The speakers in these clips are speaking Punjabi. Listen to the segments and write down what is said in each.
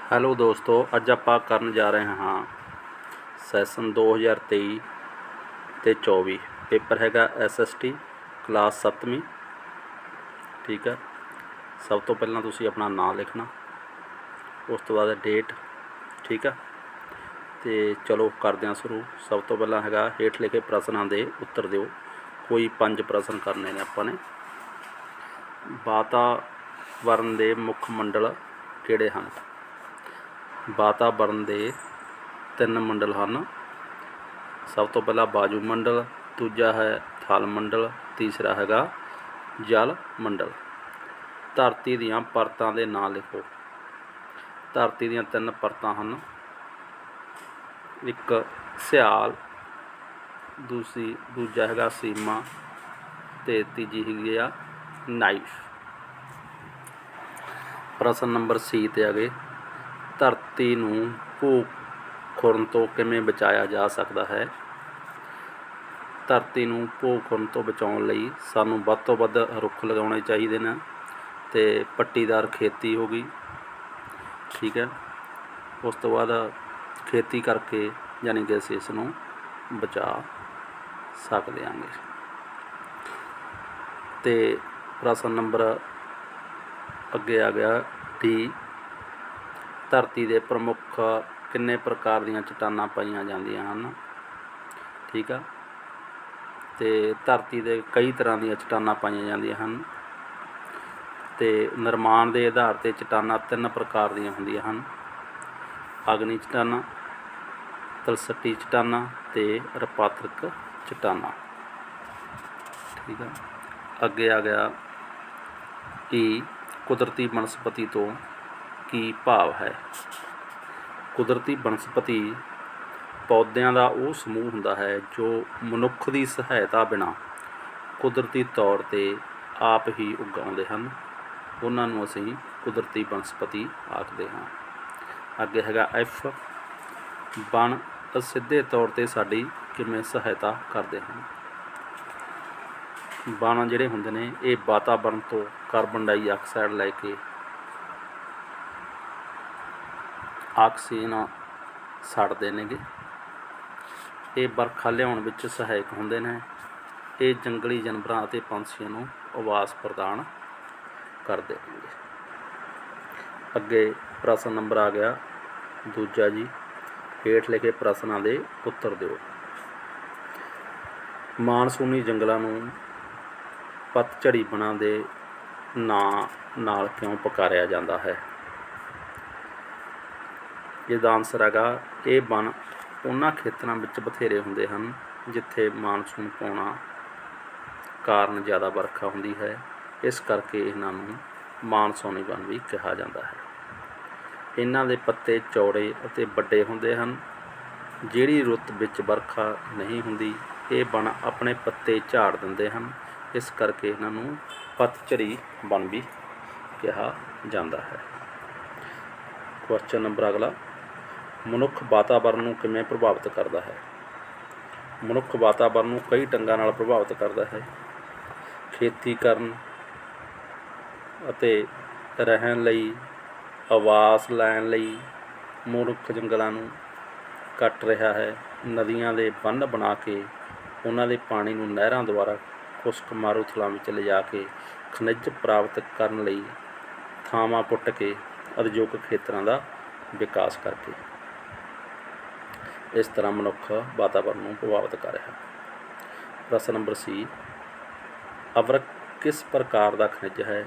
ਹੈਲੋ ਦੋਸਤੋ, ਅੱਜ ਆਪਾਂ ਕਰਨ ਜਾ ਰਹੇ ਹਾਂ ਸੈਸ਼ਨ 2023 ਤੇ 24 ਪੇਪਰ ਹੈਗਾ SST ਕਲਾਸ 7ਵੀਂ। ਠੀਕ ਹੈ, ਸਭ ਤੋਂ ਪਹਿਲਾਂ ਤੁਸੀਂ ਆਪਣਾ ਨਾਮ ਲਿਖਣਾ, ਉਸ ਤੋਂ ਬਾਅਦ ਡੇਟ। ਠੀਕ ਹੈ, ਤੇ ਚਲੋ ਕਰਦੇ ਹਾਂ ਸ਼ੁਰੂ। ਸਭ ਤੋਂ ਪਹਿਲਾਂ ਹੈਗਾ ਹੇਠ ਲਿਖੇ ਪ੍ਰਸ਼ਨਾਂ ਦੇ ਉੱਤਰ ਦਿਓ। ਕੋਈ 5 ਪ੍ਰਸ਼ਨ ਕਰਨੇ ਨੇ ਆਪਾਂ ਨੇ। ਵਾਤਾਵਰਨ ਦੇ ਮੁੱਖ ਮੰਡਲ ਕਿਹੜੇ ਹਨ? ਵਾਤਾਵਰਨ ਦੇ 3 ਮੰਡਲ ਹਨ। ਸਭ ਤੋਂ ਪਹਿਲਾਂ ਵਾਯੂ ਮੰਡਲ, ਦੂਜਾ ਹੈ ਥਲ ਮੰਡਲ, ਤੀਸਰਾ ਹੈਗਾ ਜਲ ਮੰਡਲ। ਧਰਤੀ ਦੀਆਂ ਪਰਤਾਂ ਦੇ ਨਾਂ ਲਿਖੋ। ਧਰਤੀ ਦੀਆਂ 3 ਪਰਤਾਂ ਹਨ, ਇੱਕ ਸਿਆਲ, ਦੂਜਾ ਹੈਗਾ ਸੀਮਾ ਅਤੇ ਤੀਜੀ ਹੈਗੀ ਆ ਨਾਈਫ। ਪ੍ਰਸ਼ਨ ਨੰਬਰ C 'ਤੇ ਆ ਗਏ। ਧਰਤੀ ਨੂੰ ਭੂ ਖੁਰਨ ਤੋਂ ਕਿਵੇਂ ਬਚਾਇਆ ਜਾ ਸਕਦਾ ਹੈ? ਧਰਤੀ ਨੂੰ ਭੂ ਖੁਰਨ ਤੋਂ ਬਚਾਉਣ ਲਈ ਸਾਨੂੰ ਵੱਧ ਤੋਂ ਵੱਧ ਰੁੱਖ ਲਗਾਉਣੇ ਚਾਹੀਦੇ ਨੇ ਅਤੇ ਪੱਟੀਦਾਰ ਖੇਤੀ ਹੋ ਗਈ। ਠੀਕ ਹੈ, ਉਸ ਤੋਂ ਬਾਅਦ ਖੇਤੀ ਕਰਕੇ ਯਾਨੀ ਕਿ ਅਸੀਂ ਇਸ ਨੂੰ ਬਚਾ ਸਕਦੇ ਹਾਂਗੇ। ਅਤੇ ਪ੍ਰਸ਼ਨ ਨੰਬਰ ਅੱਗੇ ਆ ਗਿਆ D। ਧਰਤੀ ਦੇ ਪ੍ਰਮੁੱਖ ਕਿੰਨੇ ਪ੍ਰਕਾਰ ਦੀਆਂ ਚਟਾਨਾਂ ਪਾਈਆਂ ਜਾਂਦੀਆਂ ਹਨ? ਠੀਕ ਆ, ਅਤੇ ਧਰਤੀ ਦੇ ਕਈ ਤਰ੍ਹਾਂ ਦੀਆਂ ਚਟਾਨਾਂ ਪਾਈਆਂ ਜਾਂਦੀਆਂ ਹਨ। ਅਤੇ ਨਿਰਮਾਣ ਦੇ ਆਧਾਰ 'ਤੇ ਚਟਾਨਾਂ 3 ਪ੍ਰਕਾਰ ਦੀਆਂ ਹੁੰਦੀਆਂ ਹਨ: ਅਗਨੀ ਚਟਾਨਾਂ, ਤਲਸੱਟੀ ਚਟਾਨਾਂ ਅਤੇ ਰੂਪਾਂਤਰਕ ਚਟਾਨਾਂ। ਠੀਕ ਆ, ਅੱਗੇ ਆ ਗਿਆ E। ਕੁਦਰਤੀ ਬਨਸਪਤੀ ਤੋਂ ਕੀ ਭਾਵ ਹੈ? ਕੁਦਰਤੀ ਬਨਸਪਤੀ ਪੌਦਿਆਂ ਦਾ ਉਹ ਸਮੂਹ ਹੁੰਦਾ ਹੈ ਜੋ ਮਨੁੱਖ ਦੀ ਸਹਾਇਤਾ ਬਿਨਾਂ ਕੁਦਰਤੀ ਤੌਰ 'ਤੇ ਆਪ ਹੀ ਉਗਾਉਂਦੇ ਹਨ। ਉਹਨਾਂ ਨੂੰ ਅਸੀਂ ਕੁਦਰਤੀ ਬਨਸਪਤੀ ਆਖਦੇ ਹਾਂ। ਅੱਗੇ ਹੈਗਾ F। ਵਣ ਅਸਿੱਧੇ ਤੌਰ 'ਤੇ ਸਾਡੀ ਕਿਵੇਂ ਸਹਾਇਤਾ ਕਰਦੇ ਹਨ? ਵਣ ਜਿਹੜੇ ਹੁੰਦੇ ਨੇ ਇਹ ਵਾਤਾਵਰਨ ਤੋਂ ਕਾਰਬਨ ਡਾਈਆਕਸਾਈਡ ਲੈ ਕੇ ਆਕਸੀਜਨ ਛੱਡਦੇ ਨੇਗੇ। ਇਹ ਵਰਖਾ ਲਿਆਉਣ ਵਿੱਚ ਸਹਾਇਕ ਹੁੰਦੇ ਨੇ। ਇਹ ਜੰਗਲੀ ਜਾਨਵਰਾਂ ਅਤੇ ਪੰਛੀਆਂ ਨੂੰ ਆਵਾਸ ਪ੍ਰਦਾਨ ਕਰਦੇ ਨੇ। ਅੱਗੇ ਪ੍ਰਸ਼ਨ ਨੰਬਰ ਆ ਗਿਆ ਦੂਜਾ ਜੀ। ਹੇਠ ਲਿਖੇ ਪ੍ਰਸ਼ਨਾਂ ਦੇ ਉੱਤਰ ਦਿਓ। ਮਾਨਸੂਨੀ ਜੰਗਲਾਂ ਨੂੰ ਪਤਝੜੀ ਵਣਾਂ ਦੇ ਨਾਂ ਨਾਲ ਕਿਉਂ ਪੁਕਾਰਿਆ ਜਾਂਦਾ ਹੈ? ਇਹਦਾ ਆਨਸਰ ਹੈਗਾ ਇਹ ਵਣ ਉਹਨਾਂ ਖੇਤਰਾਂ ਵਿੱਚ ਬਥੇਰੇ ਹੁੰਦੇ ਹਨ ਜਿੱਥੇ ਮਾਨਸੂਨ ਆਉਣਾ ਕਾਰਨ ਜ਼ਿਆਦਾ ਵਰਖਾ ਹੁੰਦੀ ਹੈ। ਇਸ ਕਰਕੇ ਇਹਨਾਂ ਨੂੰ ਮਾਨਸੂਨੀ ਵਣ ਵੀ ਕਿਹਾ ਜਾਂਦਾ ਹੈ। ਇਹਨਾਂ ਦੇ ਪੱਤੇ ਚੌੜੇ ਅਤੇ ਵੱਡੇ ਹੁੰਦੇ ਹਨ। ਜਿਹੜੀ ਰੁੱਤ ਵਿੱਚ ਵਰਖਾ ਨਹੀਂ ਹੁੰਦੀ ਇਹ ਵਣ ਆਪਣੇ ਪੱਤੇ ਝਾੜ ਦਿੰਦੇ ਹਨ। ਇਸ ਕਰਕੇ ਇਹਨਾਂ ਨੂੰ ਪਤਝੜੀ ਵਣ ਵੀ ਕਿਹਾ ਜਾਂਦਾ ਹੈ। ਕੁਐਸਚਨ ਨੰਬਰ ਅਗਲਾ। ਮਨੁੱਖ ਵਾਤਾਵਰਨ ਨੂੰ ਕਿਵੇਂ ਪ੍ਰਭਾਵਿਤ ਕਰਦਾ ਹੈ? ਮਨੁੱਖ ਵਾਤਾਵਰਨ ਨੂੰ ਕਈ ਢੰਗਾਂ ਨਾਲ ਪ੍ਰਭਾਵਿਤ ਕਰਦਾ ਹੈ। ਖੇਤੀ ਕਰਨ ਅਤੇ ਰਹਿਣ ਲਈ, ਆਵਾਸ ਲੈਣ ਲਈ ਮਨੁੱਖ ਜੰਗਲਾਂ ਨੂੰ ਕੱਟ ਰਿਹਾ ਹੈ। ਨਦੀਆਂ ਦੇ ਬੰਨ੍ਹ ਬਣਾ ਕੇ ਉਹਨਾਂ ਦੇ ਪਾਣੀ ਨੂੰ ਨਹਿਰਾਂ ਦੁਆਰਾ ਖੁਸ਼ਕ ਮਾਰੂਥਲਾਂ ਵਿੱਚ ਲਿਜਾ ਕੇ ਖਣਿਜ ਪ੍ਰਾਪਤ ਕਰਨ ਲਈ ਥਾਵਾਂ ਪੁੱਟ ਕੇ ਉਦਯੋਗਿਕ ਖੇਤਰਾਂ ਦਾ ਵਿਕਾਸ ਕਰਕੇ ਇਸ ਤਰ੍ਹਾਂ ਮਨੁੱਖ ਵਾਤਾਵਰਨ ਨੂੰ ਪ੍ਰਭਾਵਿਤ ਕਰ ਰਿਹਾ। ਪ੍ਰਸ਼ਨ ਨੰਬਰ C। ਅਵਰਕ ਕਿਸ ਪ੍ਰਕਾਰ ਦਾ ਖਣਿਜ ਹੈ?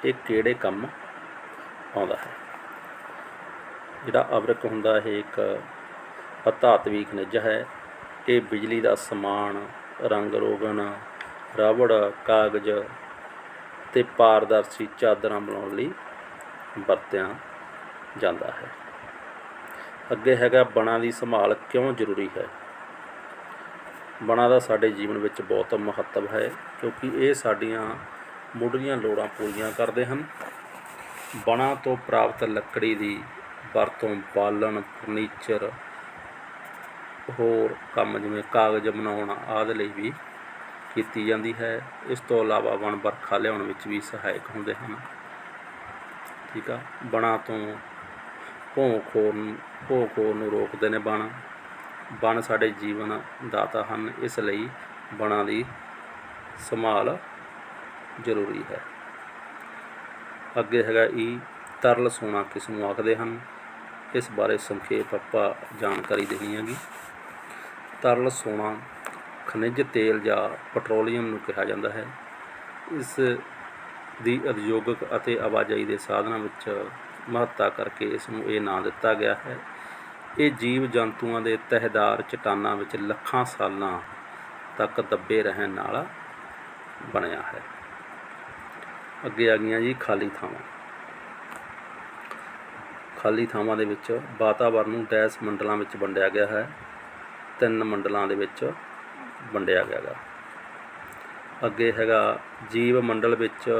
ਇਹ ਕਿਹੜੇ ਕੰਮ ਆਉਂਦਾ ਹੈ? ਜਿਹੜਾ ਅਵਰਕ ਹੁੰਦਾ ਇਹ ਇੱਕ ਅਧਾਤਵੀ ਖਣਿਜ ਹੈ। ਇਹ ਬਿਜਲੀ ਦਾ ਸਮਾਨ, ਰੰਗ ਰੋਗਨ, ਰਬੜ, ਕਾਗਜ਼ ਅਤੇ ਪਾਰਦਰਸ਼ੀ ਚਾਦਰਾਂ ਬਣਾਉਣ ਲਈ ਵਰਤਿਆ ਜਾਂਦਾ ਹੈ। ਅੱਗੇ ਹੈਗਾ ਵਣਾਂ ਦੀ ਸੰਭਾਲ ਕਿਉਂ ਜ਼ਰੂਰੀ ਹੈ? ਵਣਾਂ ਦਾ ਸਾਡੇ ਜੀਵਨ ਵਿੱਚ ਬਹੁਤ ਮਹੱਤਵ ਹੈ ਕਿਉਂਕਿ ਇਹ ਸਾਡੀਆਂ ਮੁੱਢਲੀਆਂ ਲੋੜਾਂ ਪੂਰੀਆਂ ਕਰਦੇ ਹਨ। ਵਣਾਂ ਤੋਂ ਪ੍ਰਾਪਤ ਲੱਕੜੀ ਦੀ ਵਰਤੋਂ ਬਾਲਣ, ਫਰਨੀਚਰ, ਹੋਰ ਕੰਮ ਜਿਵੇਂ ਕਾਗਜ਼ ਬਣਾਉਣ ਆਦਿ ਲਈ ਵੀ ਕੀਤੀ ਜਾਂਦੀ ਹੈ। ਇਸ ਤੋਂ ਇਲਾਵਾ ਵਣ ਵਰਖਾ ਲਿਆਉਣ ਵਿੱਚ ਵੀ ਸਹਾਇਕ ਹੁੰਦੇ ਹਨ। ਠੀਕ ਆ, ਵਣਾਂ ਤੋਂ ਭੋਂ ਖੋਰ ਨੂੰ ਰੋਕਦੇ ਨੇ ਬਣ। ਬਣ ਸਾਡੇ ਜੀਵਨ ਦਾਤਾ ਹਨ, ਇਸ ਲਈ ਬਣਾਂ ਦੀ ਸੰਭਾਲ ਜ਼ਰੂਰੀ ਹੈ। ਅੱਗੇ ਹੈਗਾ ਈ, ਤਰਲ ਸੋਨਾ ਕਿਸ ਨੂੰ ਆਖਦੇ ਹਨ? ਇਸ ਬਾਰੇ ਸੰਖੇਪ ਆਪਾਂ ਜਾਣਕਾਰੀ ਦੇਣੀ ਹੈਗੀ। ਤਰਲ ਸੋਨਾ ਖਣਿਜ ਤੇਲ ਜਾਂ ਪੈਟਰੋਲੀਅਮ ਨੂੰ ਕਿਹਾ ਜਾਂਦਾ ਹੈ। ਇਸ ਦੀ ਉਦਯੋਗਿਕ ਅਤੇ ਆਵਾਜਾਈ ਦੇ ਸਾਧਨਾਂ ਵਿੱਚ ਮਹੱਤਤਾ ਕਰਕੇ ਇਸ ਨੂੰ ਇਹ ਨਾਂ ਦਿੱਤਾ ਗਿਆ ਹੈ। ਇਹ ਜੀਵ ਜੰਤੂਆਂ ਦੇ ਤਹਿਦਾਰ ਚਟਾਨਾਂ ਵਿੱਚ ਲੱਖਾਂ ਸਾਲਾਂ ਤੱਕ ਦੱਬੇ ਰਹਿਣ ਨਾਲ ਬਣਿਆ ਹੈ। ਅੱਗੇ ਆ ਗਈਆਂ ਜੀ ਖਾਲੀ ਥਾਵਾਂ। ਖਾਲੀ ਥਾਵਾਂ ਦੇ ਵਿੱਚ ਵਾਤਾਵਰਨ ਨੂੰ ਡੈਸ਼ ਮੰਡਲਾਂ ਵਿੱਚ ਵੰਡਿਆ ਗਿਆ ਹੈ। 3 ਮੰਡਲਾਂ ਦੇ ਵਿੱਚ ਵੰਡਿਆ ਗਿਆ ਗਾ। ਅੱਗੇ ਹੈਗਾ ਜੀਵ ਮੰਡਲ ਵਿੱਚ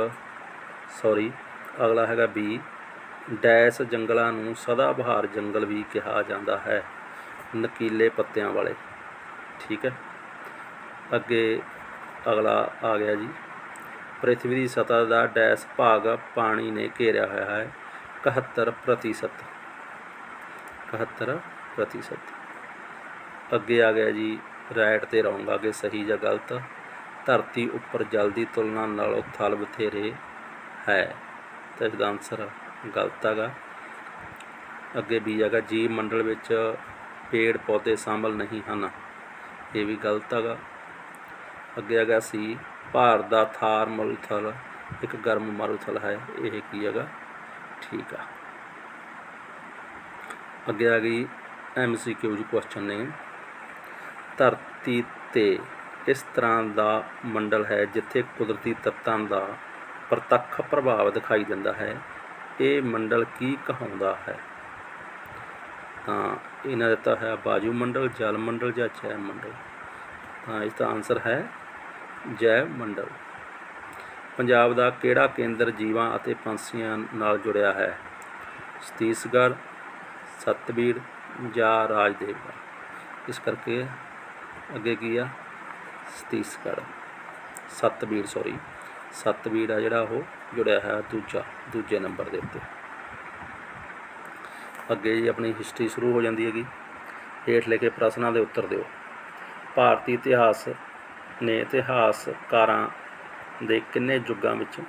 ਅਗਲਾ ਹੈਗਾ ਬੀ, ਡੈਸ਼ ਜੰਗਲਾਂ ਨੂੰ ਸਦਾਬਹਾਰ ਜੰਗਲ ਵੀ ਕਿਹਾ ਜਾਂਦਾ ਹੈ, ਨਕੀਲੇ ਪੱਤਿਆਂ ਵਾਲੇ। ਠੀਕ ਹੈ। ਅੱਗੇ ਅਗਲਾ ਆ ਗਿਆ ਜੀ, ਪ੍ਰਿਥਵੀ ਦੀ ਸਤ੍ਹਾ ਦਾ ਡੈਸ਼ ਭਾਗ ਪਾਣੀ ਨੇ ਘੇਰਿਆ ਹੋਇਆ ਹੈ, 71%। ਅੱਗੇ ਆ ਗਿਆ ਜੀ ਰਾਈਟ ਤੇ ਰੌਂਗ, ਅੱਗੇ ਸਹੀ ਜਾਂ ਗਲਤ। ਧਰਤੀ ਉੱਪਰ ਜਲ ਦੀ ਤੁਲਨਾ ਨਾਲੋਂ ਥਲ ਬਥੇਰੇ ਹੈ, ਤਾਂ ਇਸਦਾ ਆਨਸਰ ਗਲਤ ਹੈਗਾ। ਅੱਗੇ ਬੀ ਹੈਗਾ ਜੀਵ ਮੰਡਲ ਵਿੱਚ ਪੇੜ ਪੌਦੇ ਸ਼ਾਮਲ ਨਹੀਂ ਹਨ, ਇਹ ਵੀ ਗਲਤ ਹੈਗਾ। ਅੱਗੇ ਹੈਗਾ ਸੀ, ਭਾਰਤ ਦਾ ਥਾਰ ਮਾਰੂਥਲ ਇੱਕ ਗਰਮ ਮਾਰੂਥਲ ਹੈ, ਇਹ ਕੀ ਹੈਗਾ? ਠੀਕ ਆ। ਅੱਗੇ ਆ ਗਈ MCQ ਕੁਐਸਚਨ ਨੇ, ਧਰਤੀ 'ਤੇ ਇਸ ਤਰ੍ਹਾਂ ਦਾ ਮੰਡਲ ਹੈ ਜਿੱਥੇ ਕੁਦਰਤੀ ਤੱਤਾਂ ਦਾ ਪ੍ਰਤੱਖ ਪ੍ਰਭਾਵ ਦਿਖਾਈ ਦਿੰਦਾ ਹੈ, ਇਹ ਮੰਡਲ ਕੀ ਕਹਾਉਂਦਾ ਹੈ? ਤਾਂ ਇਹਨਾਂ ਦਿੱਤਾ ਹੈ ਵਾਯੂ ਮੰਡਲ, ਜਲ ਮੰਡਲ ਜਾਂ ਜੈ ਮੰਡਲ। ਤਾਂ ਇਸ ਦਾ ਆਨਸਰ ਹੈ ਜੈ ਮੰਡਲ। ਪੰਜਾਬ ਦਾ ਕਿਹੜਾ ਕੇਂਦਰ ਜੀਵਾਂ ਅਤੇ ਪੰਛੀਆਂ ਨਾਲ ਜੁੜਿਆ ਹੈ? ਛੱਤੀਸਗੜ੍ਹ, ਸਤਬੀੜ ਜਾਂ ਰਾਜਦੇਵਗੜ੍ਹ। ਇਸ ਕਰਕੇ ਅੱਗੇ ਕੀ ਆ? ਸਤਬੀੜ ਆ ਜਿਹੜਾ ਉਹ ਜੁੜਿਆ ਹੈ ਦੂਜੇ ਨੰਬਰ ਦੇ ਉੱਤੇ। ਅੱਗੇ ਜੀ ਆਪਣੀ ਹਿਸਟਰੀ ਸ਼ੁਰੂ ਹੋ ਜਾਂਦੀ ਹੈਗੀ। ਹੇਠ ਲਿਖੇ ਪ੍ਰਸ਼ਨਾਂ ਦੇ ਉੱਤਰ ਦਿਓ। ਭਾਰਤੀ ਇਤਿਹਾਸ ਨੇ ਇਤਿਹਾਸਕਾਰਾਂ ਦੇ ਕਿੰਨੇ ਯੁੱਗਾਂ ਵਿੱਚ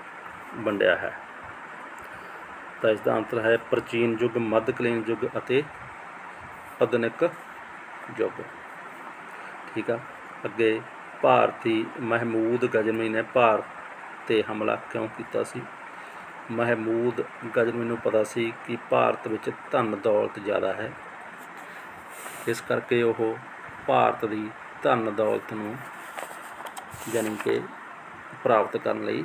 ਵੰਡਿਆ ਹੈ? ਤਾਂ ਇਸ ਦਾ ਆਨਸਰ ਹੈ ਪ੍ਰਾਚੀਨ ਯੁੱਗ, ਮੱਧਕਾਲੀਨ ਯੁੱਗ ਅਤੇ ਆਧੁਨਿਕ ਯੁੱਗ। ਠੀਕ ਆ। ਅੱਗੇ ਭਾਰਤੀ ਮਹਿਮੂਦ ਗਜ਼ਨਵੀ ਨੇ ਭਾਰਤ 'ਤੇ ਹਮਲਾ ਕਿਉਂ ਕੀਤਾ ਸੀ? ਮਹਿਮੂਦ ਗਜ਼ਨਵੀ ਨੂੰ ਪਤਾ ਸੀ ਕਿ ਭਾਰਤ ਵਿੱਚ ਧਨ ਦੌਲਤ ਜ਼ਿਆਦਾ ਹੈ, ਇਸ ਕਰਕੇ ਉਹ ਭਾਰਤ ਦੀ ਧਨ ਦੌਲਤ ਨੂੰ ਜਾਣੀ ਕਿ ਪ੍ਰਾਪਤ ਕਰਨ ਲਈ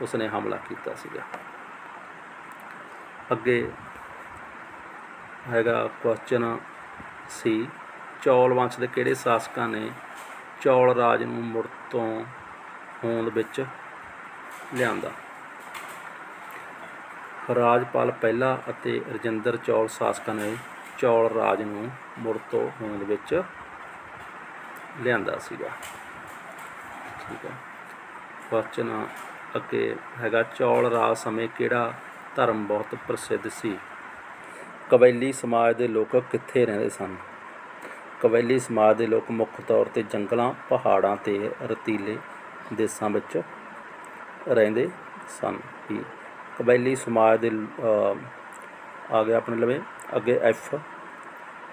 ਉਸਨੇ ਹਮਲਾ ਕੀਤਾ ਸੀਗਾ। ਅੱਗੇ ਹੈਗਾ ਕੁਐਸਚਨ ਸੀ, ਚੌਲ ਵੰਸ਼ ਦੇ ਕਿਹੜੇ ਸ਼ਾਸਕਾਂ ਨੇ ਚੌਲ ਰਾਜ ਨੂੰ ਮੁੜ ਤੋਂ ਹੋਂਦ ਵਿੱਚ ਲਿਆਂਦਾ? ਰਾਜਪਾਲ ਪਹਿਲਾ ਅਤੇ ਰਜਿੰਦਰ ਚੌਲ ਸ਼ਾਸਕਾਂ ਨੇ ਚੌਲ ਰਾਜ ਨੂੰ ਮੁੜ ਤੋਂ ਹੋਂਦ ਵਿੱਚ ਲਿਆਂਦਾ ਸੀਗਾ। ਠੀਕ ਹੈ। ਕੁਐਸਚਨ ਅੱਗੇ ਹੈਗਾ, ਚੌਲ ਰਾਜ ਸਮੇਂ ਕਿਹੜਾ ਧਰਮ ਬਹੁਤ ਪ੍ਰਸਿੱਧ ਸੀ? ਕਬੈਲੀ ਸਮਾਜ ਦੇ ਲੋਕ ਕਿੱਥੇ ਰਹਿੰਦੇ ਸਨ? ਕਬੈਲੀ ਸਮਾਜ ਦੇ ਲੋਕ ਮੁੱਖ ਤੌਰ 'ਤੇ ਜੰਗਲਾਂ, ਪਹਾੜਾਂ ਅਤੇ ਰਤੀਲੇ ਦੇਸ਼ਾਂ ਵਿੱਚ ਰਹਿੰਦੇ ਸਨ। ਕਬੈਲੀ ਸਮਾਜ ਦੇ ਆ ਗਿਆ ਆਪਣੇ ਲਵੇ। ਅੱਗੇ ਐਫ,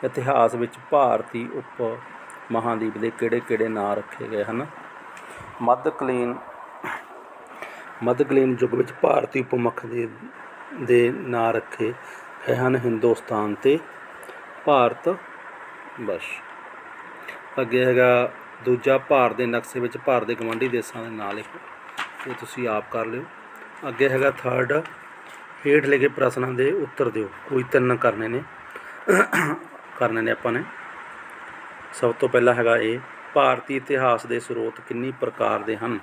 ਇਤਿਹਾਸ ਵਿੱਚ ਭਾਰਤੀ ਉਪ ਮਹਾਂਦੀਪ ਦੇ ਕਿਹੜੇ ਕਿਹੜੇ ਨਾਂ ਰੱਖੇ ਗਏ ਹਨ? ਮੱਧਕਾਲੀਨ ਯੁੱਗ ਵਿੱਚ ਭਾਰਤੀ ਉਪ ਮਹਾਂਦੀਪ ਦੇ ਨਾਂ ਰੱਖੇ ਗਏ ਹਨ ਹਿੰਦੁਸਤਾਨ ਅਤੇ ਭਾਰਤ ਵਰਸ਼। ਅੱਗੇ ਹੈਗਾ ਦੂਜਾ, ਭਾਰਤ ਦੇ ਨਕਸ਼ੇ ਵਿੱਚ ਭਾਰਤ ਦੇ ਗਵਾਂਢੀ ਦੇਸ਼ਾਂ ਦੇ ਨਾਂ ਲਿਖੋ, ਇਹ ਤੁਸੀਂ ਆਪ ਕਰ ਲਿਓ। ਅੱਗੇ ਹੈਗਾ ਥਰਡ, ਹੇਠ ਲਿਖੇ ਪ੍ਰਸ਼ਨਾਂ ਦੇ ਉੱਤਰ ਦਿਓ। ਕੋਈ 3 ਕਰਨੇ ਨੇ ਆਪਾਂ ਨੇ। ਸਭ ਤੋਂ ਪਹਿਲਾਂ ਹੈਗਾ ਇਹ, ਭਾਰਤੀ ਇਤਿਹਾਸ ਦੇ ਸਰੋਤ ਕਿੰਨੀ ਪ੍ਰਕਾਰ ਦੇ ਹਨ?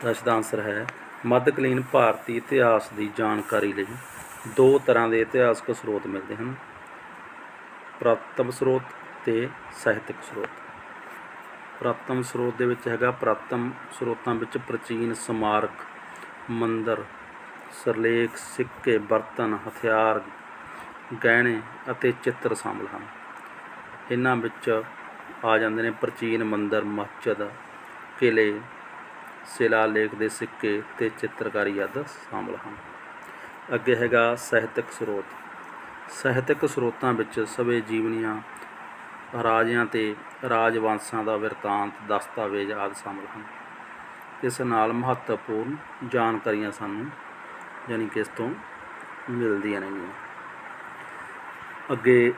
ਤਾਂ ਇਸ ਦਾ ਆਨਸਰ ਹੈ ਮੱਧਕਾਲੀਨ ਭਾਰਤੀ ਇਤਿਹਾਸ ਦੀ ਜਾਣਕਾਰੀ ਲਈ 2 ਤਰ੍ਹਾਂ ਦੇ ਇਤਿਹਾਸਕ ਸਰੋਤ ਮਿਲਦੇ ਹਨ, ਪੁਰਾਤਨ ਸਰੋਤ ਅਤੇ ਸਾਹਿਤਕ ਸਰੋਤ। ਪੁਰਾਤਨ ਸਰੋਤ ਦੇ ਵਿੱਚ ਹੈਗਾ, ਪੁਰਾਤਨ ਸਰੋਤਾਂ ਵਿੱਚ ਪ੍ਰਾਚੀਨ ਸਮਾਰਕ, ਮੰਦਰ, ਸਿਰਲੇਖ, ਸਿੱਕੇ, ਬਰਤਨ, ਹਥਿਆਰ, ਗਹਿਣੇ ਅਤੇ ਚਿੱਤਰ ਸ਼ਾਮਲ ਹਨ। ਇਹਨਾਂ ਵਿੱਚ ਆ ਜਾਂਦੇ ਨੇ ਪ੍ਰਾਚੀਨ ਮੰਦਰ, ਮਸਜਿਦ, ਕਿਲ੍ਹੇ, ਸ਼ਿਲਾਲੇਖ ਦੇ ਸਿੱਕੇ ਅਤੇ ਚਿੱਤਰਕਾਰੀ ਆਦਿ ਸ਼ਾਮਲ ਹਨ। ਅੱਗੇ ਹੈਗਾ ਸਾਹਿਤਕ ਸਰੋਤ। ਸਾਹਿਤਕ ਸਰੋਤਾਂ ਵਿੱਚ ਸਵੈ ਜੀਵਨੀਆਂ, ਰਾਜਿਆਂ ਅਤੇ ਰਾਜਵੰਸ਼ਾਂ ਦਾ ਬਿਰਤਾਂਤ, ਦਸਤਾਵੇਜ਼ ਆਦਿ ਸ਼ਾਮਲ ਹਨ। ਇਸ ਨਾਲ ਮਹੱਤਵਪੂਰਨ ਜਾਣਕਾਰੀਆਂ ਸਾਨੂੰ ਯਾਨੀ ਕਿ ਇਸ ਤੋਂ ਮਿਲਦੀਆਂ ਨੇਗੀਆਂ। ਅੱਗੇ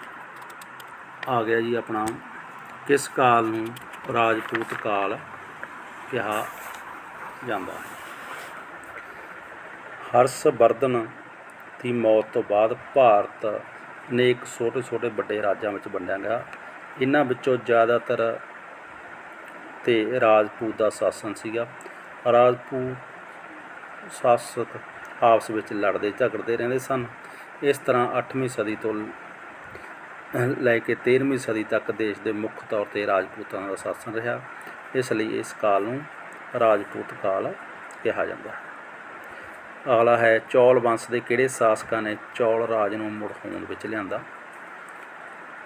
ਆ ਗਿਆ ਜੀ ਆਪਣਾ ਕਿਸ ਕਾਲ ਨੂੰ ਰਾਜਪੂਤ ਕਾਲ ਕਿਹਾ ਜਾਂਦਾ ਹੈ। ਹਰਸ਼ਵਰਧਨ ਦੀ ਮੌਤ ਤੋਂ ਬਾਅਦ ਭਾਰਤ ਅਨੇਕ ਛੋਟੇ ਛੋਟੇ ਵੱਡੇ ਰਾਜਾਂ ਵਿੱਚ ਵੰਡਿਆ ਗਿਆ। ਇਹਨਾਂ ਵਿੱਚੋਂ ਜ਼ਿਆਦਾਤਰ 'ਤੇ ਰਾਜਪੂਤ ਦਾ ਸ਼ਾਸਨ ਸੀਗਾ। ਰਾਜਪੂਤ ਸ਼ਾਸਕ ਆਪਸ ਵਿੱਚ ਲੜਦੇ ਝਗੜਦੇ ਰਹਿੰਦੇ ਸਨ। ਇਸ ਤਰ੍ਹਾਂ 8ਵੀਂ ਸਦੀ ਤੋਂ ਲੈ ਕੇ 13ਵੀਂ ਸਦੀ ਤੱਕ ਦੇਸ਼ ਦੇ ਮੁੱਖ ਤੌਰ 'ਤੇ ਰਾਜਪੂਤਾਂ ਦਾ ਸ਼ਾਸਨ ਰਿਹਾ। ਇਸ ਲਈ ਇਸ ਕਾਲ ਨੂੰ ਰਾਜਪੂਤ ਕਾਲ ਕਿਹਾ ਜਾਂਦਾ ਹੈ। ਅਗਲਾ ਹੈ ਚੌਲ ਵੰਸ਼ ਦੇ ਕਿਹੜੇ ਸ਼ਾਸਕਾਂ ਨੇ ਚੌਲ ਰਾਜ ਨੂੰ ਮੁੜ ਹੋਂਦ ਵਿੱਚ ਲਿਆਂਦਾ।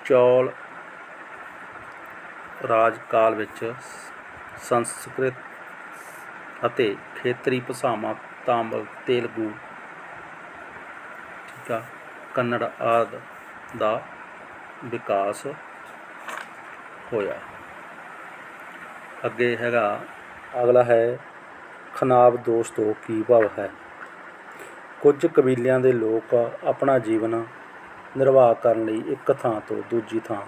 ਚੌਲ ਰਾਜ ਕਾਲ ਵਿੱਚ ਸੰਸਕ੍ਰਿਤ ਅਤੇ ਖੇਤਰੀ ਭਾਸ਼ਾਵਾਂ ਤਾਮਿਲ, ਤੇਲਗੂ, ਕੰਨੜ ਆਦਿ ਦਾ ਵਿਕਾਸ ਹੋਇਆ। ਅੱਗੇ ਹੈਗਾ ਅਗਲਾ ਹੈ ਖਨਾਬ ਦੋਸ਼ ਤੋਂ ਕੀ ਭਾਵ ਹੈ। ਕੁਝ ਕਬੀਲਿਆਂ ਦੇ ਲੋਕ ਆਪਣਾ ਜੀਵਨ ਨਿਰਵਾਹ ਕਰਨ ਲਈ ਇੱਕ ਥਾਂ ਤੋਂ ਦੂਜੀ ਥਾਂ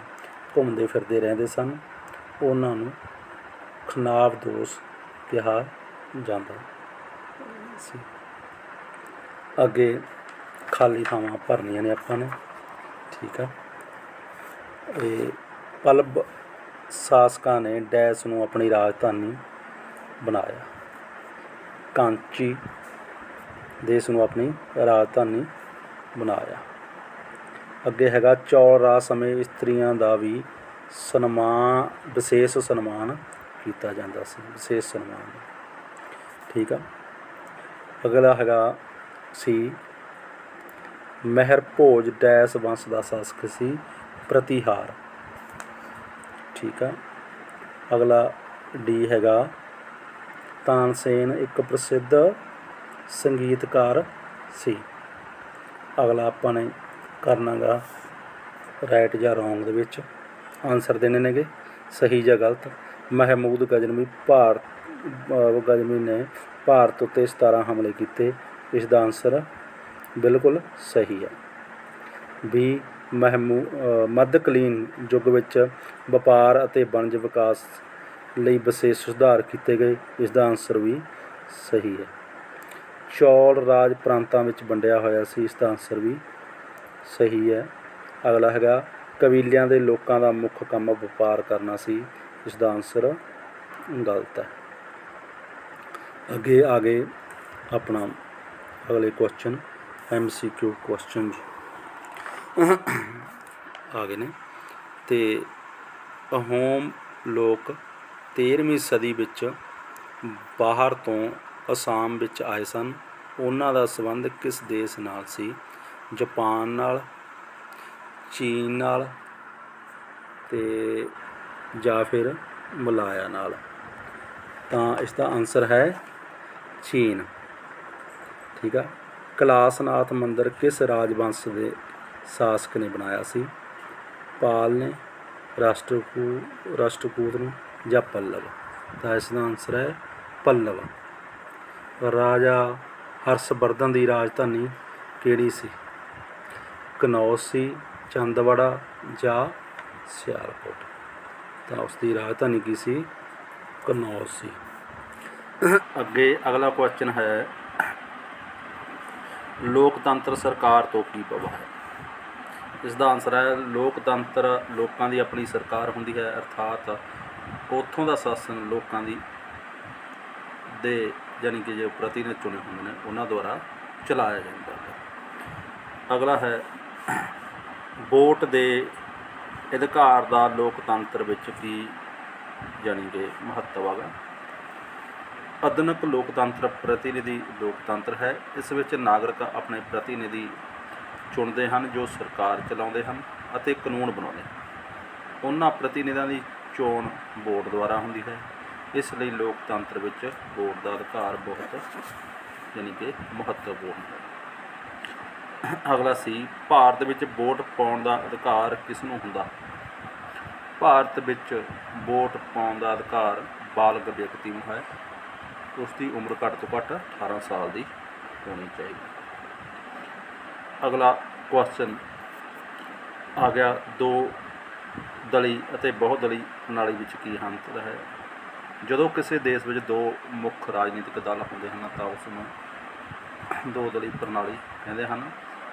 ਘੁੰਮਦੇ ਫਿਰਦੇ ਰਹਿੰਦੇ ਸਨ। ਉਹਨਾਂ ਨੂੰ ਖਨਾਬ ਦੋਸ਼ ਕਿਹਾ ਜਾਂਦਾ ਸੀ। ਅੱਗੇ ਖਾਲੀ ਥਾਵਾਂ ਭਰਨੀਆਂ ਨੇ ਆਪਾਂ ਨੇ, ਠੀਕ ਆ। ਇਹ ਪੱਲਵ ਸ਼ਾਸਕਾਂ ਨੇ ਡੈਸ਼ ਨੂੰ ਆਪਣੀ ਰਾਜਧਾਨੀ ਬਣਾਇਆ। ਕਾਂਚੀ ਦੇਸ਼ ਨੂੰ ਆਪਣੀ ਰਾਜਧਾਨੀ ਬਣਾਇਆ। ਅੱਗੇ ਹੈਗਾ ਚੌਲ ਰਾਜ ਸਮੇਂ ਇਸਤਰੀਆਂ ਦਾ ਵੀ ਵਿਸ਼ੇਸ਼ ਸਨਮਾਨ ਕੀਤਾ ਜਾਂਦਾ ਸੀ, ਵਿਸ਼ੇਸ਼ ਸਨਮਾਨ, ਠੀਕ ਆ। ਅਗਲਾ ਹੈਗਾ ਸੀ ਮਹਿਰ ਭੋਜ ਡੈਸ਼ ਵੰਸ਼ ਦਾ ਸ਼ਾਸਕ ਸੀ, ਪ੍ਰਤੀਹਾਰ, ਠੀਕ ਆ। ਅਗਲਾ ਡੀ ਹੈਗਾ ਤਾਨਸੇਨ ਇੱਕ ਪ੍ਰਸਿੱਧ ਸੰਗੀਤਕਾਰ ਸੀ। ਅਗਲਾ ਆਪਾਂ ਨੇ ਕਰਨਾ ਗਾ ਰਾਈਟ ਜਾਂ ਰੋਂਗ ਦੇ ਵਿੱਚ ਆਨਸਰ ਦੇਣੇ ਨੇਗੇ, ਸਹੀ ਜਾਂ ਗਲਤ। ਮਹਿਮੂਦ ਗਜ਼ਨਵੀ ਨੇ ਭਾਰਤ ਉੱਤੇ 17 ਹਮਲੇ ਕੀਤੇ। ਇਸ ਦਾ ਆਨਸਰ ਬਿਲਕੁਲ ਸਹੀ ਹੈ। ਵੀ ਮੱਧਕਾਲੀਨ ਯੁੱਗ ਵਿੱਚ ਵਪਾਰ ਅਤੇ ਵਣਜ ਵਿਕਾਸ ਲਈ ਵਿਸ਼ੇਸ਼ ਸੁਧਾਰ ਕੀਤੇ ਗਏ। ਇਸ ਦਾ ਆਨਸਰ ਵੀ ਸਹੀ ਹੈ। ਚੌਲ ਰਾਜ ਪ੍ਰਾਂਤਾਂ ਵਿੱਚ ਵੰਡਿਆ ਹੋਇਆ ਸੀ। ਇਸ ਦਾ ਆਨਸਰ ਵੀ ਸਹੀ ਹੈ। ਅਗਲਾ ਹੈਗਾ ਕਬੀਲਿਆਂ ਦੇ ਲੋਕਾਂ ਦਾ ਮੁੱਖ ਕੰਮ ਵਪਾਰ ਕਰਨਾ ਸੀ। ਇਸ ਦਾ ਆਨਸਰ ਗਲਤ ਹੈ। ਅੱਗੇ ਆ ਗਏ ਆਪਣਾ ਅਗਲੇ ਕੁਐਸਚਨ, MCQ ਕੁਐਸਚਨ ਆ ਗਏ ਨੇ। ਅਤੇ ਅਹੋਮ ਲੋਕ 13ਵੀਂ ਸਦੀ ਵਿੱਚ ਬਾਹਰ ਤੋਂ ਅਸਾਮ ਵਿੱਚ ਆਏ ਸਨ। ਉਹਨਾਂ ਦਾ ਸੰਬੰਧ ਕਿਸ ਦੇਸ਼ ਨਾਲ ਸੀ। ਜਾਪਾਨ ਨਾਲ, ਚੀਨ ਨਾਲ ਅਤੇ ਜਾਂ ਫਿਰ ਮਲਾਇਆ ਨਾਲ। ਤਾਂ ਇਸ ਦਾ ਆਨਸਰ ਹੈ ਚੀਨ, ਠੀਕ ਆ। ਕੈਲਾਸਨਾਥ ਮੰਦਰ ਕਿਸ ਰਾਜਵੰਸ਼ ਦੇ ਸ਼ਾਸਕ ਨੇ ਬਣਾਇਆ ਸੀ। ਪਾਲ ਨੇ, ਰਾਸ਼ਟਰਕੂਟ ਨੂੰ ਜਾਂ ਪੱਲਵ। ਤਾਂ ਇਸ ਦਾ ਆਨਸਰ ਹੈ ਪੱਲਵ। ਰਾਜਾ ਹਰਸ਼ਵਰਧਨ ਦੀ ਰਾਜਧਾਨੀ ਕਿਹੜੀ ਸੀ। ਕਨੌਜ ਸੀ, ਚੰਦਵਾੜਾ ਜਾਂ ਸਿਆਲਕੋਟ। ਤਾਂ ਉਸ ਦੀ ਰਾਜਧਾਨੀ ਕੀ ਸੀ, ਕਨੌਜ ਸੀ। ਅੱਗੇ ਅਗਲਾ ਕੁਐਸਚਨ ਹੈ ਲੋਕਤੰਤਰ ਸਰਕਾਰ ਤੋਂ ਕੀ ਭਾਵ ਹੈ। ਇਸ ਦਾ ਆਨਸਰ ਹੈ ਲੋਕਤੰਤਰ ਲੋਕਾਂ ਦੀ ਆਪਣੀ ਸਰਕਾਰ ਹੁੰਦੀ ਹੈ, ਅਰਥਾਤ ਉੱਥੋਂ ਦਾ ਸ਼ਾਸਨ ਲੋਕਾਂ ਦੇ ਯਾਨੀ ਕਿ ਜੋ ਪ੍ਰਤੀਨਿਧ ਚੁਣੇ ਹੁੰਦੇ ਨੇ ਉਹਨਾਂ ਦੁਆਰਾ ਚਲਾਇਆ ਜਾਂਦਾ ਹੈ। ਅਗਲਾ ਹੈ ਵੋਟ ਦੇ ਅਧਿਕਾਰ ਦਾ ਲੋਕਤੰਤਰ ਵਿੱਚ ਕੀ ਯਾਨੀ ਕਿ ਮਹੱਤਵ ਹੈਗਾ। ਆਧੁਨਿਕ ਲੋਕਤੰਤਰ ਪ੍ਰਤੀਨਿਧੀ ਲੋਕਤੰਤਰ ਹੈ। ਇਸ ਵਿੱਚ ਨਾਗਰਿਕ ਆਪਣੇ ਪ੍ਰਤੀਨਿਧੀ ਚੁਣਦੇ ਹਨ ਜੋ ਸਰਕਾਰ ਚਲਾਉਂਦੇ ਹਨ ਅਤੇ ਕਾਨੂੰਨ ਬਣਾਉਂਦੇ ਹਨ। ਉਹਨਾਂ ਪ੍ਰਤੀਨਿਧੀਆਂ ਦੀ ਚੋਣ ਵੋਟ ਦੁਆਰਾ ਹੁੰਦੀ ਹੈ। ਇਸ ਲਈ ਲੋਕਤੰਤਰ ਵਿੱਚ ਵੋਟ ਦਾ ਅਧਿਕਾਰ ਬਹੁਤ ਯਾਨੀ ਕਿ ਮਹੱਤਵਪੂਰਨ ਹੈ। ਅਗਲਾ ਸੀ, ਭਾਰਤ ਵਿੱਚ ਵੋਟ ਪਾਉਣ ਦਾ ਅਧਿਕਾਰ ਕਿਸ ਨੂੰ ਹੁੰਦਾ? ਭਾਰਤ ਵਿੱਚ ਵੋਟ ਪਾਉਣ ਦਾ ਅਧਿਕਾਰ ਬਾਲਗ ਵਿਅਕਤੀ ਨੂੰ ਹੈ। ਉਸ ਦੀ ਉਮਰ ਘੱਟ ਤੋਂ ਘੱਟ 18 ਸਾਲ ਦੀ ਹੋਣੀ ਚਾਹੀਦੀ। ਅਗਲਾ ਕੁਐਸਚਨ ਆ ਗਿਆ, ਦੋ ਦਲੀ ਅਤੇ ਬਹੁਦਲੀ ਪ੍ਰਣਾਲੀ ਵਿੱਚ ਕੀ ਅੰਤਰ ਹੈ? ਜਦੋਂ ਕਿਸੇ ਦੇਸ਼ ਵਿੱਚ ਦੋ ਮੁੱਖ ਰਾਜਨੀਤਿਕ ਦਲ ਹੁੰਦੇ ਹਨ ਤਾਂ ਉਸ ਨੂੰ ਦੋ ਦਲੀ ਪ੍ਰਣਾਲੀ ਕਹਿੰਦੇ ਹਨ।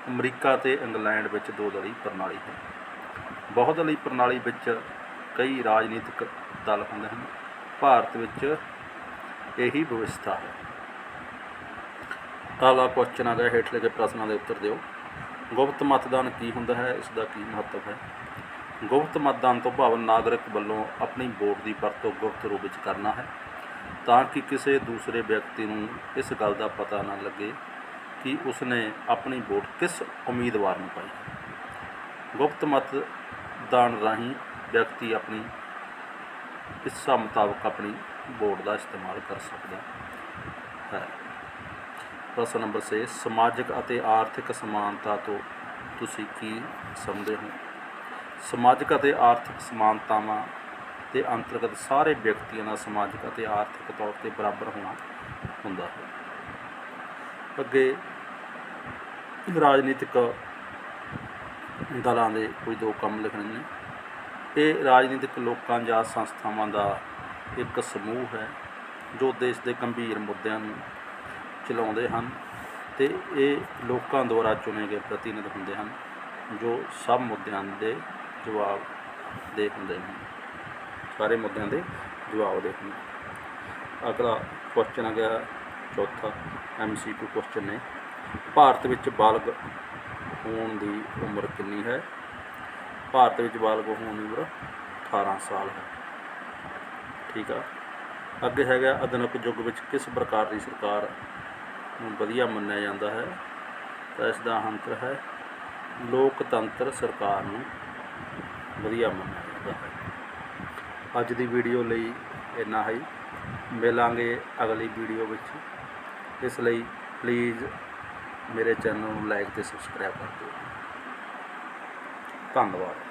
ਅਮਰੀਕਾ ਅਤੇ ਇੰਗਲੈਂਡ ਵਿੱਚ ਦੋ ਦਲੀ ਪ੍ਰਣਾਲੀ ਹੈ। ਬਹੁਦਲੀ ਪ੍ਰਣਾਲੀ ਵਿੱਚ ਕਈ ਰਾਜਨੀਤਿਕ ਦਲ ਹੁੰਦੇ ਹਨ। ਭਾਰਤ ਵਿੱਚ ਇਹੀ ਵਿਵਸਥਾ ਹੈ। ਅਗਲਾ ਕੁਐਸਚਨ ਆ ਗਿਆ, ਹੇਠ ਲਿਖੇ ਪ੍ਰਸ਼ਨਾਂ ਦੇ ਉੱਤਰ ਦਿਓ। ਗੁਪਤ ਮਤਦਾਨ ਕੀ ਹੁੰਦਾ ਹੈ? ਇਸ ਦਾ ਕੀ ਮਹੱਤਵ ਹੈ? ਗੁਪਤ ਮਤਦਾਨ ਤੋਂ ਭਾਵ ਨਾਗਰਿਕ ਵੱਲੋਂ ਆਪਣੀ ਵੋਟ ਦੀ ਵਰਤੋਂ ਗੁਪਤ ਰੂਪ ਵਿੱਚ ਕਰਨਾ ਹੈ ਤਾਂ ਕਿ ਕਿਸੇ ਦੂਸਰੇ ਵਿਅਕਤੀ ਨੂੰ ਇਸ ਗੱਲ ਦਾ ਪਤਾ ਨਾ ਲੱਗੇ ਕਿ ਉਸਨੇ ਆਪਣੀ ਵੋਟ ਕਿਸ ਉਮੀਦਵਾਰ ਨੂੰ ਪਾਈ ਹੈ। ਗੁਪਤ ਮਤਦਾਨ ਰਾਹੀਂ ਵਿਅਕਤੀ ਆਪਣੀ ਇੱਛਾ ਮੁਤਾਬਕ ਆਪਣੀ ਵੋਟ ਦਾ ਇਸਤੇਮਾਲ ਕਰ ਸਕਦਾ ਹੈ। ਪ੍ਰਸ਼ਨ ਨੰਬਰ 6, ਸਮਾਜਿਕ ਅਤੇ ਆਰਥਿਕ ਸਮਾਨਤਾ ਤੋਂ ਤੁਸੀਂ ਕੀ ਸਮਝਦੇ ਹੋ? ਸਮਾਜਿਕ ਅਤੇ ਆਰਥਿਕ ਸਮਾਨਤਾਵਾਂ ਦੇ ਅੰਤਰਗਤ ਸਾਰੇ ਵਿਅਕਤੀਆਂ ਦਾ ਸਮਾਜਿਕ ਅਤੇ ਆਰਥਿਕ ਤੌਰ 'ਤੇ ਬਰਾਬਰ ਹੋਣਾ ਹੁੰਦਾ ਹੈ। ਅੱਗੇ ਰਾਜਨੀਤਿਕ ਦਲਾਂ ਦੇ ਕੋਈ ਦੋ ਕੰਮ ਲਿਖਣੇ ਨੇ। ਇਹ ਰਾਜਨੀਤਿਕ ਲੋਕਾਂ ਜਾਂ ਸੰਸਥਾਵਾਂ ਦਾ ਇੱਕ ਸਮੂਹ ਹੈ ਜੋ ਦੇਸ਼ ਦੇ ਗੰਭੀਰ ਮੁੱਦਿਆਂ ਨੂੰ ਚਲਾਉਂਦੇ ਹਨ ਅਤੇ ਇਹ ਲੋਕਾਂ ਦੁਆਰਾ ਚੁਣੇ ਗਏ ਪ੍ਰਤੀਨਿਧ ਹੁੰਦੇ ਹਨ ਜੋ ਸਭ ਮੁੱਦਿਆਂ ਦੇ ਜਵਾਬ ਦੇ ਹੁੰਦੇ ਹਨ, ਸਾਰੇ ਮੁੱਦਿਆਂ ਦੇ ਜਵਾਬ ਦੇ ਹੁੰਦੇ। ਅਗਲਾ ਕੁਐਸਚਨ ਆ ਗਿਆ ਚੌਥਾ, MCQ ਕੁਐਸਚਨ ਨੇ। ਭਾਰਤ ਵਿੱਚ ਬਾਲਗ ਹੋਣ ਦੀ ਉਮਰ ਕਿੰਨੀ ਹੈ? ਭਾਰਤ ਵਿੱਚ ਬਾਲਗ ਹੋਣ ਦੀ ਉਮਰ 18 ਸਾਲ ਹੈ। ਠੀਕ ਆ। ਅੱਗੇ ਹੈਗਾ, ਆਧੁਨਿਕ ਯੁੱਗ ਵਿੱਚ ਕਿਸ ਪ੍ਰਕਾਰ ਦੀ ਸਰਕਾਰ ਨੂੰ ਵਧੀਆ ਮੰਨਿਆ ਜਾਂਦਾ ਹੈ? ਤਾਂ ਇਸ ਦਾ ਅੰਤਰ ਹੈ ਲੋਕਤੰਤਰ ਸਰਕਾਰ ਨੂੰ ਵਧੀਆ ਮੰਨਿਆ ਜਾਂਦਾ ਹੈ। ਅੱਜ ਦੀ ਵੀਡੀਓ ਲਈ ਇੰਨਾ ਹੀ, ਮਿਲਾਂਗੇ ਅਗਲੀ ਵੀਡੀਓ ਵਿੱਚ। ਇਸ ਲਈ ਪਲੀਜ਼ ਮੇਰੇ ਚੈਨਲ ਨੂੰ ਲਾਈਕ ਅਤੇ ਸਬਸਕ੍ਰਾਈਬ ਕਰ ਦਿਓ। ਧੰਨਵਾਦ।